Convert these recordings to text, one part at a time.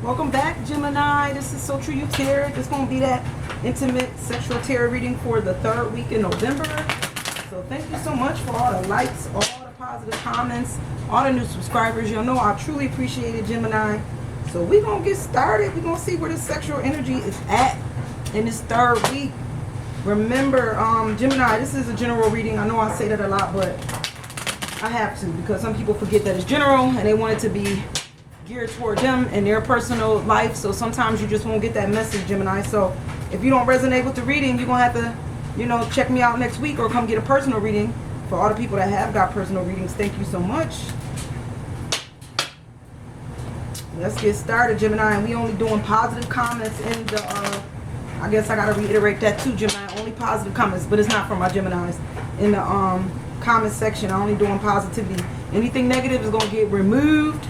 Welcome back, Gemini. This is So True You Tarot. This is going to be that intimate sexual tarot reading for the 3rd week in November. So thank you so much for all the likes, all the positive comments, all the new subscribers. You'll know I truly appreciate it, Gemini. So we're going to get started. We're going to see where this sexual energy is at in this 3rd week. Remember, Gemini, this is a general reading. I know I say that a lot, but I have to, because some people forget that it's general and they want it to be geared toward them and their personal life. So sometimes you just won't get that message, Gemini. So if you don't resonate with the reading, you're gonna have to, check me out next week or come get a personal reading. For all the people that have got personal readings, thank you so much. Let's get started, Gemini. And we only doing positive comments in the I guess I gotta reiterate that too, Gemini. Only positive comments, but it's not for my Geminis. In the comment section, I'm only doing positivity. Anything negative is gonna get removed,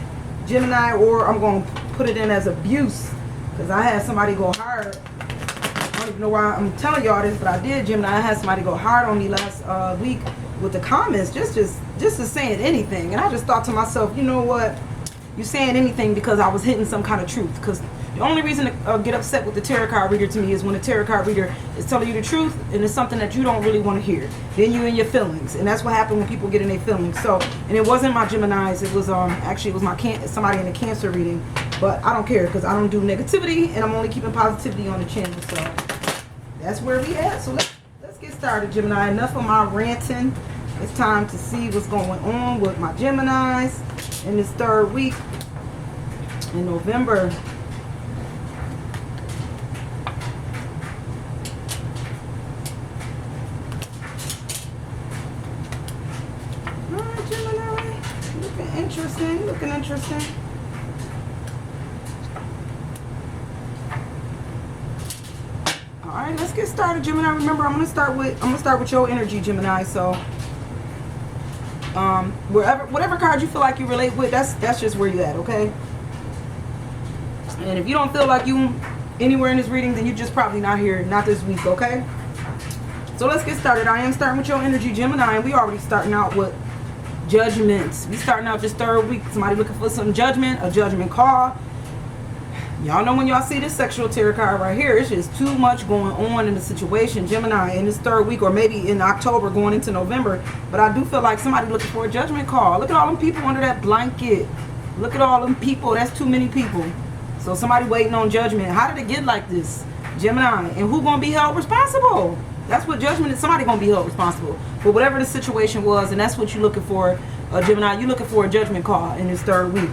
Gemini, or I'm going to put it in as abuse, because I had somebody go hard. I don't even know why I'm telling y'all this, but I did, Gemini. I had somebody go hard on me last week with the comments, just saying anything. And I just thought to myself, you know what? You're saying anything because I was hitting some kind of truth. Because the only reason to get upset with the tarot card reader to me is when the tarot card reader is telling you the truth and it's something that you don't really want to hear. Then you in your feelings, and that's what happened when people get in their feelings. So, and it wasn't my Geminis. It was actually it was my somebody in the Cancer reading. But I don't care, because I don't do negativity, and I'm only keeping positivity on the channel. So that's where we at. So let's get started, Gemini. Enough of my ranting. It's time to see what's going on with my Geminis in this 3rd week in November. Looking interesting. All right, let's get started, Gemini. Remember, I'm gonna start with your energy, Gemini. So, whatever card you feel like you relate with, that's just where you at, okay? And if you don't feel like you anywhere in this reading, then you're just probably not here, not this week, okay? So let's get started. I am starting with your energy, Gemini, and we already starting out with judgments. We starting out this 3rd week. Somebody looking for some judgment, a judgment call. Y'all know when y'all see this sexual tarot card right here, it's just too much going on in the situation, Gemini, in this 3rd week, or maybe in October going into November. But I do feel like somebody looking for a judgment call. Look at all them people under that blanket. Look at all them people. That's too many people. So somebody waiting on judgment. How did it get like this, Gemini? And who gonna be held responsible? That's what judgment is. Somebody gonna be held responsible for whatever the situation was, and that's what you're looking for, Gemini. You're looking for a judgment call in this 3rd week,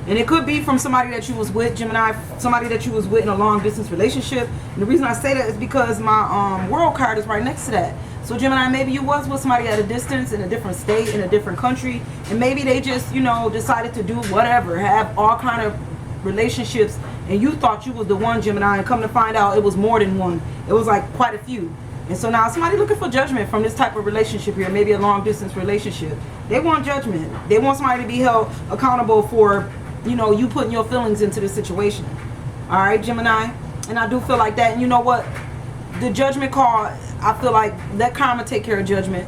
and it could be from somebody that you was with, Gemini. Somebody that you was with in a long distance relationship. And the reason I say that is because my world card is right next to that. So Gemini, maybe you was with somebody at a distance, in a different state, in a different country, and maybe they just decided to do whatever, have all kind of relationships, and you thought you was the one, Gemini, and come to find out it was more than one. It was like quite a few. And so now somebody looking for judgment from this type of relationship here, maybe a long distance relationship. They want judgment. They want somebody to be held accountable for, you putting your feelings into the situation. All right, Gemini. And I do feel like that. And you know what? The judgment call, I feel like let karma take care of judgment,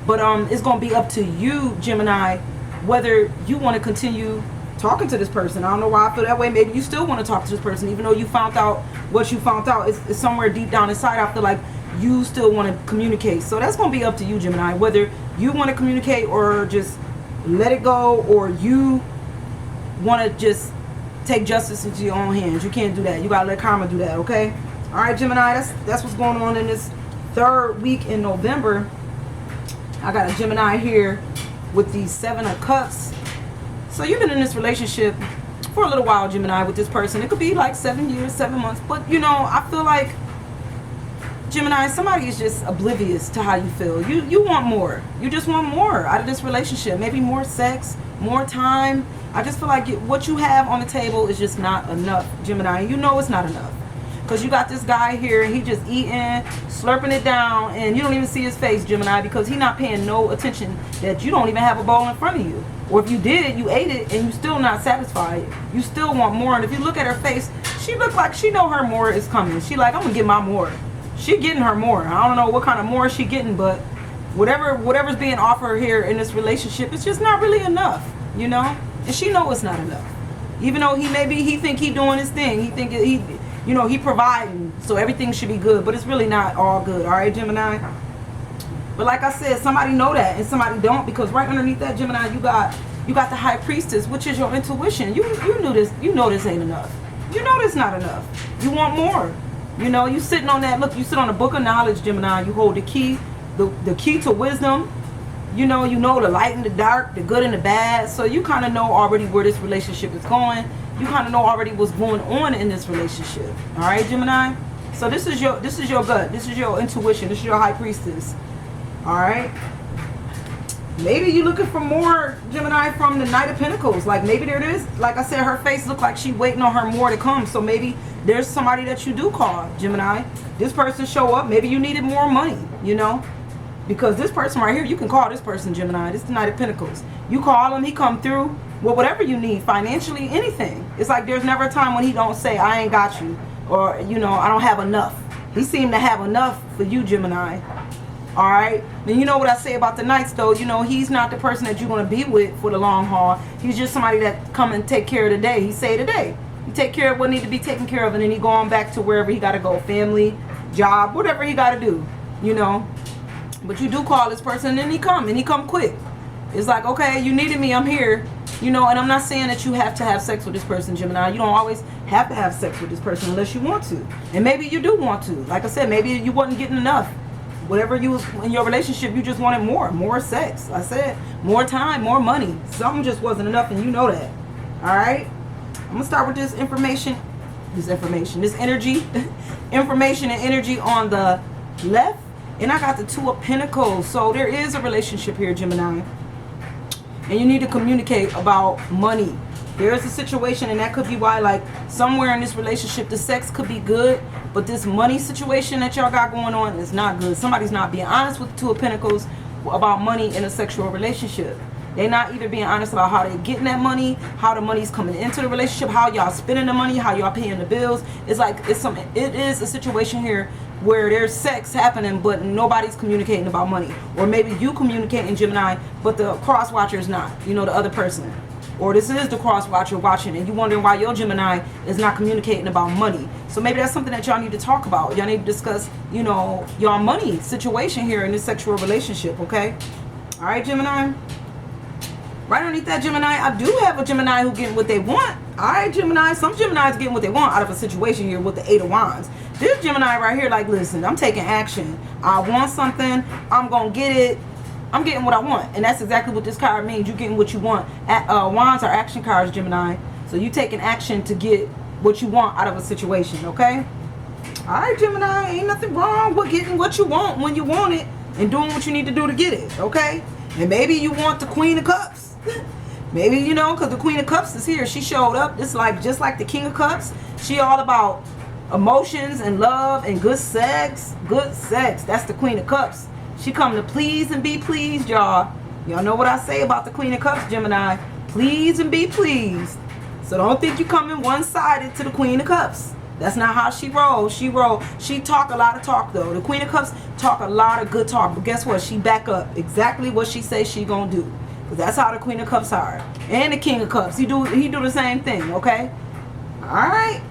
But it's going to be up to you, Gemini, whether you want to continue talking to this person. I don't know why I feel that way. Maybe you still want to talk to this person, even though you found out what you found out. It's somewhere deep down inside. I feel like you still want to communicate. So that's going to be up to you, Gemini, whether you want to communicate or just let it go, or you want to just take justice into your own hands. You can't do that. You got to let karma do that, okay? All right, Gemini, that's what's going on in this 3rd week in November. I got a Gemini here with the 7 of Cups. So you've been in this relationship for a little while, Gemini, with this person. It could be like 7 years, 7 months. But, I feel like, Gemini, somebody is just oblivious to how you feel. You want more. You just want more out of this relationship. Maybe more sex, more time. I just feel like what you have on the table is just not enough, Gemini. You know it's not enough. Because you got this guy here, he just eating, slurping it down, and you don't even see his face, Gemini, because he's not paying no attention that you don't even have a bowl in front of you. Or if you did, you ate it, and you still not satisfied. You still want more. And if you look at her face, she look like she know her more is coming. She like, I'm going to get my more. She getting her more. I don't know what kind of more she getting, but whatever's being offered here in this relationship, it's just not really enough, And she know it's not enough. Even though he think he doing his thing. He think he, you know, he providing. So everything should be good. But it's really not all good. All right, Gemini? But like I said, somebody know that and somebody don't. Because right underneath that, Gemini, you got the High Priestess, which is your intuition. You knew this. You know this ain't enough. You know this not enough. You want more. You know, you sitting on that. Look, you sit on the book of knowledge, Gemini. You hold the key, the key to wisdom. You know the light and the dark, the good and the bad. So you kind of know already where this relationship is going. You kind of know already what's going on in this relationship. All right, Gemini. So this is your gut. This is your intuition. This is your High Priestess. All right. Maybe you're looking for more, Gemini, from the Knight of Pentacles. Like maybe there it is. Like I said, her face looked like she waiting on her more to come. So maybe there's somebody that you do call, Gemini. This person show up. Maybe you needed more money, you know. Because this person right here, you can call this person, Gemini. This is the Knight of Pentacles. You call him, he come through with whatever you need, financially, anything. It's like there's never a time when he don't say, I ain't got you. Or, you know, I don't have enough. He seemed to have enough for you, Gemini. All right? And you know what I say about the Knights, though? You know, he's not the person that you're going to be with for the long haul. He's just somebody that come and take care of the day. He say today. He take care of what need to be taken care of, and then he go on back to wherever he got to go. Family, job, whatever he got to do, you know. But you do call this person and then he come quick. It's like, okay, you needed me, I'm here. You know, and I'm not saying that you have to have sex with this person, Gemini. You don't always have to have sex with this person unless you want to. And maybe you do want to. Like I said, maybe you wasn't getting enough. Whatever you was in your relationship, you just wanted more sex. I said, more time, more money. Something just wasn't enough and you know that. All right? I'm going to start with this information, this energy. Information and energy on the left. And I got the Two of Pentacles. So there is a relationship here, Gemini. And you need to communicate about money. There is a situation, and that could be why, like, somewhere in this relationship, the sex could be good, but this money situation that y'all got going on is not good. Somebody's not being honest with the Two of Pentacles about money in a sexual relationship. They're not either being honest about how they're getting that money, how the money's coming into the relationship, how y'all spending the money, how y'all paying the bills. It's like it is a situation here where there's sex happening, but nobody's communicating about money. Or maybe you communicating, Gemini, but the cross watcher is not, you know, the other person. Or this is the cross watcher watching, and you wondering why your Gemini is not communicating about money. So maybe that's something that y'all need to talk about. Y'all need to discuss, you know, your money situation here in this sexual relationship, okay? All right, Gemini? Right underneath that, Gemini, I do have a Gemini who getting what they want. All right, Gemini. Some Geminis getting what they want out of a situation here with the Eight of Wands. This Gemini right here, like, listen, I'm taking action. I want something. I'm going to get it. I'm getting what I want. And that's exactly what this card means. You're getting what you want. Wands are action cards, Gemini. So you taking action to get what you want out of a situation, okay? All right, Gemini. Ain't nothing wrong with getting what you want when you want it and doing what you need to do to get it, okay? And maybe you want the Queen of Cups. Maybe, you know, because the Queen of Cups is here. She showed up. It's like just like the King of Cups. She all about emotions and love and good sex. Good sex. That's the Queen of Cups. She come to please and be pleased, y'all. Y'all know what I say about the Queen of Cups, Gemini. Please and be pleased. So don't think you coming one-sided to the Queen of Cups. That's not how she rolls. She talk a lot of talk, though. The Queen of Cups talk a lot of good talk. But guess what? She back up exactly what she says she gonna do. Because that's how the Queen of Cups are. And the King of Cups. He do the same thing, okay? Alright.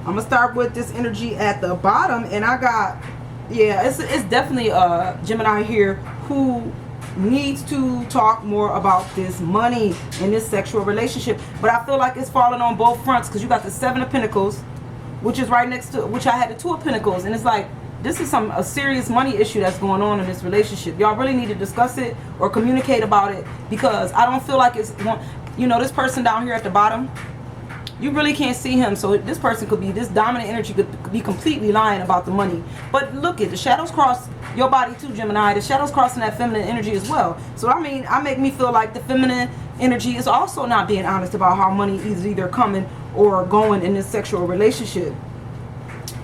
I'm going to start with this energy at the bottom. And I got, yeah, it's definitely a Gemini here who needs to talk more about this money in this sexual relationship. But I feel like it's falling on both fronts. Because you got the Seven of Pentacles, which is right next to, which I had the Two of Pentacles. And it's like, this is a serious money issue that's going on in this relationship. Y'all really need to discuss it or communicate about it, because I don't feel like it's, you know, this person down here at the bottom, you really can't see him. So this person could be, this dominant energy could be completely lying about the money. But look at the shadows cross your body too, Gemini. The shadows crossing that feminine energy as well. So I mean, I make me feel like the feminine energy is also not being honest about how money is either coming or going in this sexual relationship.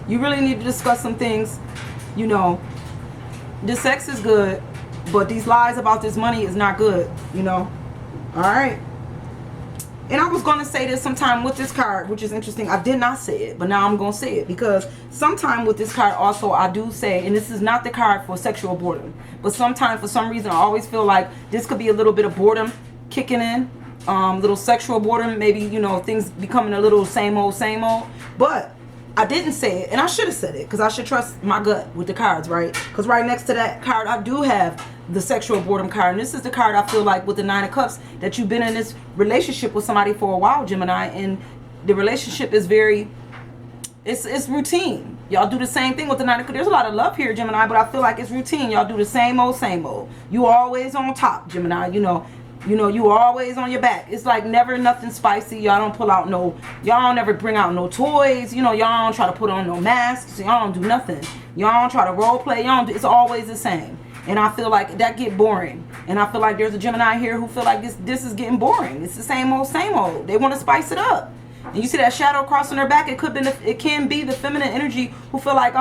You really need to discuss some things. You know, the sex is good, but these lies about this money is not good, you know. All right. And I was going to say this sometime with this card, which is interesting. I did not say it, but now I'm going to say it, because sometime with this card also I do say, and this is not the card for sexual boredom, but sometimes for some reason I always feel like this could be a little bit of boredom kicking in, little sexual boredom, maybe, you know, things becoming a little same old, but I didn't say it, and I should have said it, because I should trust my gut with the cards, right? Because right next to that card, I do have the sexual boredom card, and this is the card I feel like with the Nine of Cups, that you've been in this relationship with somebody for a while, Gemini, and the relationship is very, it's routine. Y'all do the same thing with the Nine of Cups. There's a lot of love here, Gemini, but I feel like it's routine. Y'all do the same old, You always on top, Gemini, you know, you always on your back. It's like never nothing spicy. Y'all don't pull out no, y'all don't ever bring out no toys. You know, y'all don't try to put on no masks. Y'all don't do nothing. Y'all don't try to role play. Y'all don't do, it's always the same. And I feel like that get boring. And I feel like there's a Gemini here who feel like this is getting boring. It's the same old. They want to spice it up. And you see that shadow crossing her back. It can be the feminine energy who feel like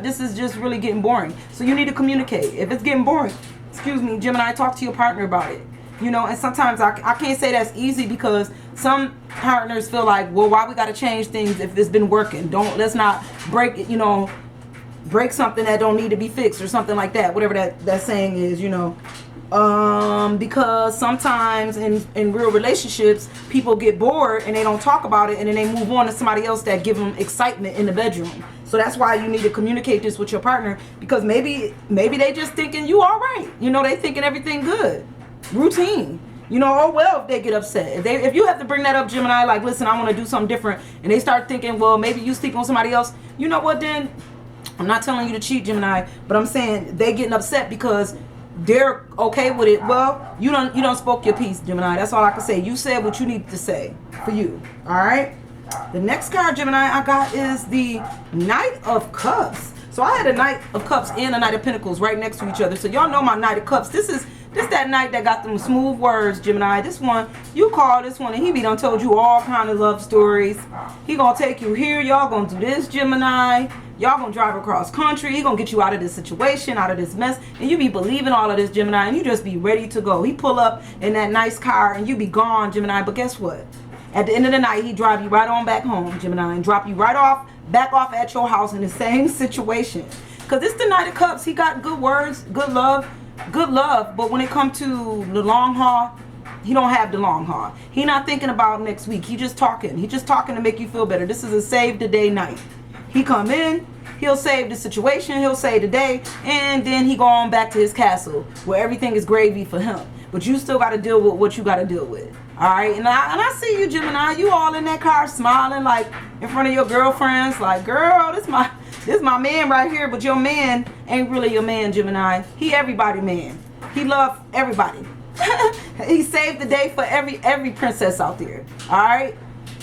this is just really getting boring. So you need to communicate. If it's getting boring, excuse me, Gemini, talk to your partner about it. You know, and sometimes I can't say that's easy, because some partners feel like, well, why we got to change things if it's been working? Let's not break it, you know, break something that don't need to be fixed or something like that. Whatever that saying is, you know. Because sometimes in real relationships, people get bored and they don't talk about it, and then they move on to somebody else that give them excitement in the bedroom. So that's why you need to communicate this with your partner, because maybe they just thinking you all right. You know, they thinking everything good. Routine. You know, oh well, if they get upset. If you have to bring that up, Gemini, like, listen, I want to do something different, and they start thinking, well, maybe you sleep on somebody else. You know what, then? I'm not telling you to cheat, Gemini, but I'm saying they getting upset because they're okay with it. Well, you don't spoke your piece, Gemini. That's all I can say. You said what you need to say for you. All right. The next card, Gemini, I got is the Knight of Cups. So I had a Knight of Cups and a Knight of Pentacles right next to each other. So y'all know my Knight of Cups. This that Knight that got them smooth words, Gemini. This one, you call this one and he be done told you all kind of love stories. He gonna take you here. Y'all gonna do this, Gemini. Y'all gonna drive across country. He gonna get you out of this situation, out of this mess. And you be believing all of this, Gemini, and you just be ready to go. He pull up in that nice car and you be gone, Gemini. But guess what? At the end of the night, he drive you right on back home, Gemini, and drop you back off at your house in the same situation. Because it's the Knight of Cups. He got good words, good love. But when it comes to the long haul, he don't have the long haul. He not thinking about next week. He just talking. He just talking to make you feel better. This is a save the day night. He come in, he'll save the situation, he'll save the day, and then he go on back to his castle where everything is gravy for him. But you still got to deal with what you got to deal with. All right, and I see you, Gemini. You all in that car smiling, like in front of your girlfriends, like, girl, this my man right here. But your man ain't really your man, Gemini. He everybody man. He love everybody. He saved the day for every princess out there. All right.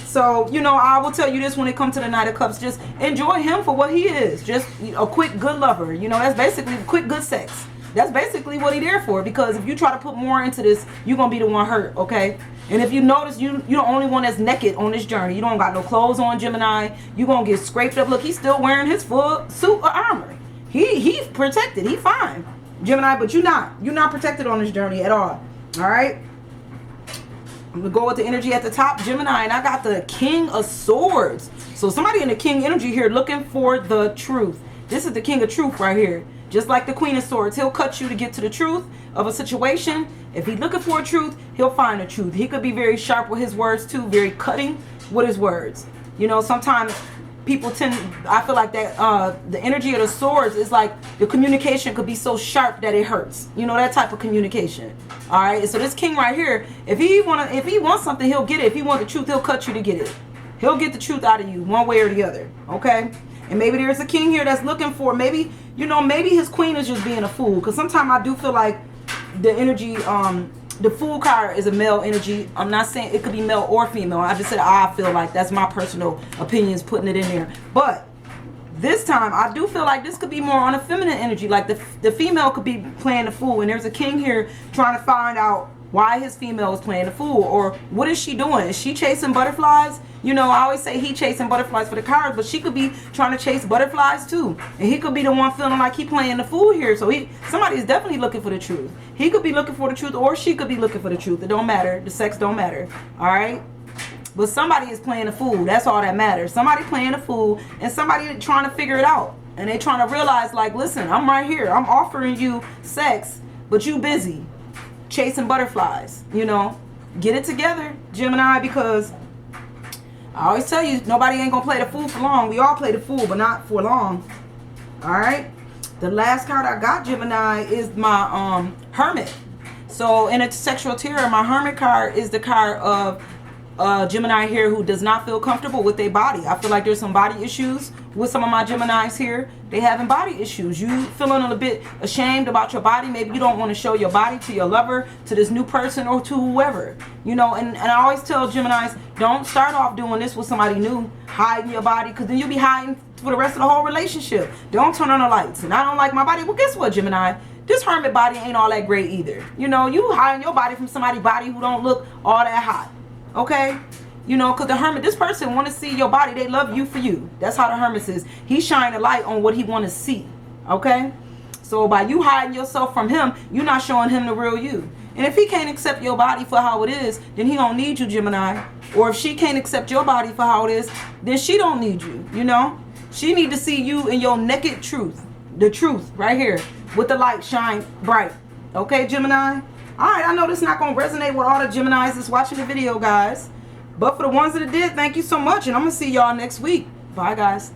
So, you know, I will tell you this when it comes to the Knight of Cups. Just enjoy him for what he is. Just a quick, good lover. You know, that's basically quick, good sex. That's basically what he there for. Because if you try to put more into this, you're going to be the one hurt, okay? And if you notice, you're the only one that's naked on this journey. You don't got no clothes on, Gemini. You're going to get scraped up. Look, he's still wearing his full suit of armor. He's protected. He's fine, Gemini, but you're not. You're not protected on this journey at all. All right? I'm going to go with the energy at the top, Gemini, and I got the King of Swords. So somebody in the King energy here looking for the truth. This is the King of Truth right here. Just like the Queen of Swords, he'll cut you to get to the truth of a situation. If he's looking for a truth, he'll find the truth. He could be very sharp with his words too, very cutting with his words. You know, sometimes people I feel like that the energy of the swords is like the communication could be so sharp that it hurts. You know, that type of communication. All right. So this king right here, if he wants something, he'll get it. If he wants the truth, he'll cut you to get it. He'll get the truth out of you one way or the other. Okay. And maybe there's a king here that's looking for, maybe his queen is just being a fool. Because sometimes I do feel like the energy, the Fool card is a male energy. I'm not saying it could be male or female. I just said I feel like that's my personal opinions putting it in there. But this time I do feel like this could be more on a feminine energy. Like the female could be playing the fool, and there's a king here trying to find out why his female is playing the fool, or what is she doing? Is she chasing butterflies? You know, I always say he chasing butterflies for the cards, but she could be trying to chase butterflies too. And he could be the one feeling like he playing the fool here. So somebody is definitely looking for the truth. He could be looking for the truth, or she could be looking for the truth. It don't matter. The sex don't matter. All right? But somebody is playing the fool. That's all that matters. Somebody playing the fool, and somebody trying to figure it out. And they trying to realize, like, listen, I'm right here. I'm offering you sex, but you busy chasing butterflies, you know. Get it together, Gemini, because I always tell you, nobody ain't gonna play the fool for long. We all play the fool, but not for long. All right. The last card I got, Gemini, is my Hermit. So in a sexual tarot, my Hermit card is the card of Gemini here who does not feel comfortable with their body. I feel like there's some body issues with some of my Geminis here. They having body issues. You feeling a bit ashamed about your body. Maybe you don't want to show your body to your lover, to this new person, or to whoever. You know, and I always tell Geminis, don't start off doing this with somebody new, hiding your body, because then you'll be hiding for the rest of the whole relationship. Don't turn on the lights. And I don't like my body. Well, guess what, Gemini? This hermit body ain't all that great either. You know, you hiding your body from somebody's body who don't look all that hot. Okay? You know, because the hermit, this person want to see your body. They love you for you. That's how the hermit is. He shine a light on what he want to see. Okay? So by you hiding yourself from him, you're not showing him the real you. And if he can't accept your body for how it is, then he don't need you, Gemini. Or if she can't accept your body for how it is, then she don't need you, you know? She need to see you in your naked truth. The truth right here with the light shine bright. Okay, Gemini? All right, I know this is not going to resonate with all the Geminis that's watching the video, guys. But for the ones that it did, thank you so much. And I'm going to see y'all next week. Bye, guys.